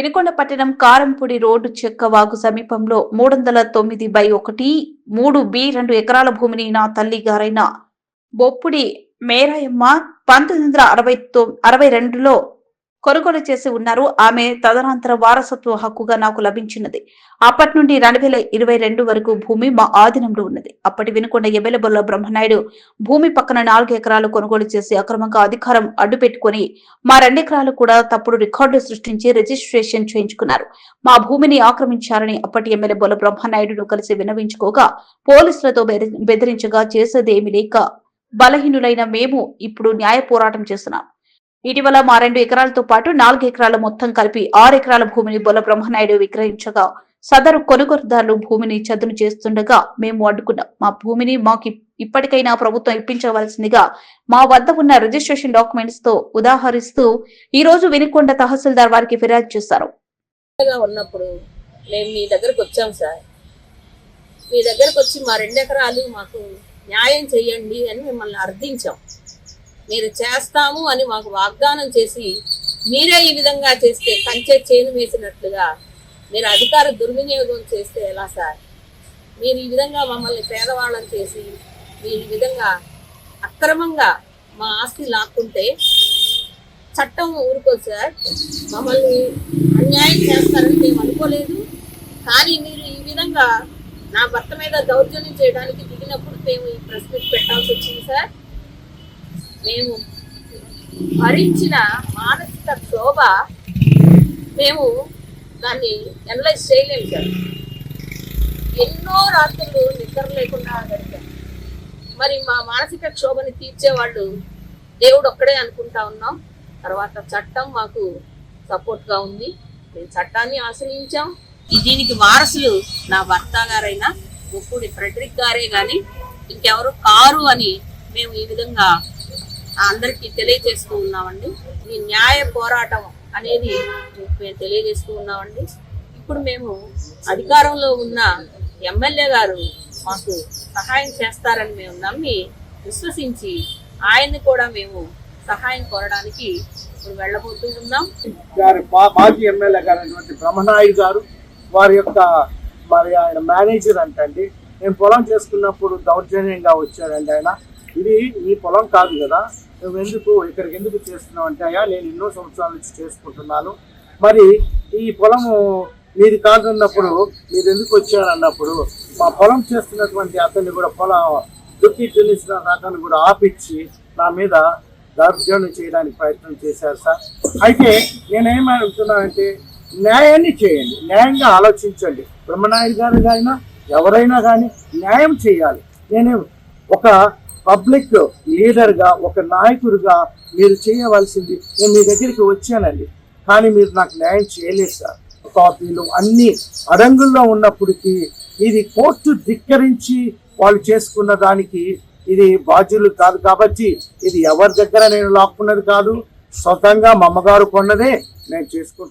వినుకొండ పట్టణం కారంపూడి రోడ్డు చెక్కవాగు సమీపంలో 309/1 3B2 ఎకరాల భూమిని నా తల్లి గారైన బొప్పుడి మేరాయమ్మ 1962లో కొనుగోలు చేసి ఉన్నారు. ఆమె తదనంతర వారసత్వ హక్కుగా నాకు లభించినది. అప్పటి నుండి 2022 వరకు భూమి మా ఆధీనంలో ఉన్నది. అప్పటి వినుకొండ ఎమ్మెల్యే బొల్ల బ్రహ్మనాయుడు భూమి పక్కన 4 ఎకరాలు కొనుగోలు చేసి అక్రమంగా అధికారం అడ్డుపెట్టుకుని మా 2 ఎకరాలు కూడా తప్పుడు రికార్డులు సృష్టించి రిజిస్ట్రేషన్ చేయించుకున్నారు. మా భూమిని ఆక్రమించారని అప్పటి ఎమ్మెల్యే బొల్ల బ్రహ్మనాయుడును కలిసి విన్నవించుకోగా పోలీసులతో బెదిరించగా చేసేదేమీ లేక బలహీనులైన మేము ఇప్పుడు న్యాయ పోరాటం చేస్తున్నాం. ఇటీవల మా 2 ఎకరాలతో పాటు 4 ఎకరాల మొత్తం కలిపి 6 ఎకరాల భూమిని బొల్ల బ్రహ్మనాయుడు విక్రయించగా సదరు కొనుగోలుదారులు భూమిని చదును చేస్తుండగా మేము అడ్డుకున్నాం. మా భూమిని మాకు ఇప్పటికైనా ప్రభుత్వం ఇప్పించవలసిందిగా మా వద్ద ఉన్న రిజిస్ట్రేషన్ డాక్యుమెంట్స్ తో ఉదాహరిస్తూ ఈ రోజు వినుకొండ తహసీల్దార్ వారికి ఫిర్యాదు చేశారు. ఉన్నప్పుడు మేము మీ దగ్గరకు వచ్చాం సార్. మీ దగ్గరకు వచ్చి మా 2 ఎకరాలు మాకు న్యాయం చేయండి అని మిమ్మల్ని అర్థించాం. మీరు చేస్తాము అని మాకు వాగ్దానం చేసి మీరే ఈ విధంగా చేస్తే కంచె చేను వేసినట్లుగా మీరు అధికార దుర్వినియోగం చేస్తే ఎలా సార్? మీరు ఈ విధంగా మమ్మల్ని పేదవాళ్ళని చేసి మీరు ఈ విధంగా అక్రమంగా మా ఆస్తి లాక్కుంటే చట్టం ఊరుకోదు సార్. మమ్మల్ని అన్యాయం చేస్తారని మేము అనుకోలేదు. కానీ మీరు ఈ విధంగా నా భర్త మీద దౌర్జన్యం చేయడానికి దిగినప్పుడు మేము ఈ ప్రెస్ మీట్ పెట్టాల్సి వచ్చింది సార్. మేము భరించిన మానసిక క్షోభ మేము దాన్ని అనలైజ్ చేయలేము సార్. ఎన్నో రాత్రులు నిద్ర లేకుండా గడిపాం. మరి మా మానసిక క్షోభని తీర్చేవాళ్ళు దేవుడు ఒక్కడే అనుకుంటా ఉన్నాం. తర్వాత చట్టం మాకు సపోర్ట్గా ఉంది. మేము చట్టాన్ని ఆశ్రయించాం. దీనికి వారసులు నా భర్త గారైనా బొప్పుడి ఫ్రెడరిక్ గారే కానీ ఇంకెవరు కారు అని మేము ఈ విధంగా అందరికీ తెలియజేస్తూ ఉన్నామండి. ఈ న్యాయ పోరాటం అనేది మేము తెలియజేస్తూ ఉన్నామండి. ఇప్పుడు మేము అధికారంలో ఉన్న ఎమ్మెల్యే గారు మాకు సహాయం చేస్తారని మేము నమ్మి విశ్వసించి ఆయన్ని కూడా మేము సహాయం కోరడానికి ఇప్పుడు వెళ్ళబోతూ ఉన్నాం. మాజీ ఎమ్మెల్యే గారు బ్రహ్మనాయుడు గారు వారి యొక్క ఆయన మేనేజర్ అంటండి. నేను పొలం చేసుకున్నప్పుడు దౌర్జన్యంగా వచ్చాడండి ఆయన. ఇది నీ పొలం కాదు కదా, నువ్వు ఇక్కడికి ఎందుకు చేస్తున్నావు అంటే, అయ్యా నేను ఎన్నో సంవత్సరాల నుంచి చేసుకుంటున్నాను, మరి ఈ పొలము మీది కాదన్నప్పుడు మీరు ఎందుకు వచ్చారన్నప్పుడు మా పొలం చేస్తున్నటువంటి అతన్ని కూడా పొలం దుక్కిసిన రకాన్ని కూడా ఆపిచ్చి నా మీద దౌర్జన్యం చేయడానికి ప్రయత్నం చేశారు సార్. అయితే నేనేమంటున్నానంటే న్యాయాన్ని చేయండి, న్యాయంగా ఆలోచించండి. బ్రహ్మనాయుడు గారు అయినా ఎవరైనా కానీ న్యాయం చేయాలి. నేను ఒక పబ్లిక్ లీడర్గా, ఒక నాయకుడిగా మీరు చేయవలసింది. నేను మీ దగ్గరికి వచ్చానండి, కానీ మీరు నాకు న్యాయం చేయలేదు సార్. కాపీలు అన్ని అడంగుల్లో ఉన్నప్పటికీ ఇది కోర్టు ధిక్కరించి వాళ్ళు చేసుకున్న దానికి ఇది బాధ్యులు కాదు. కాబట్టి ఇది ఎవరి దగ్గర నేను లాక్కున్నది కాదు, స్వతంగా మా అమ్మగారు కొన్నదే నేను చేసుకుంటున్నాను.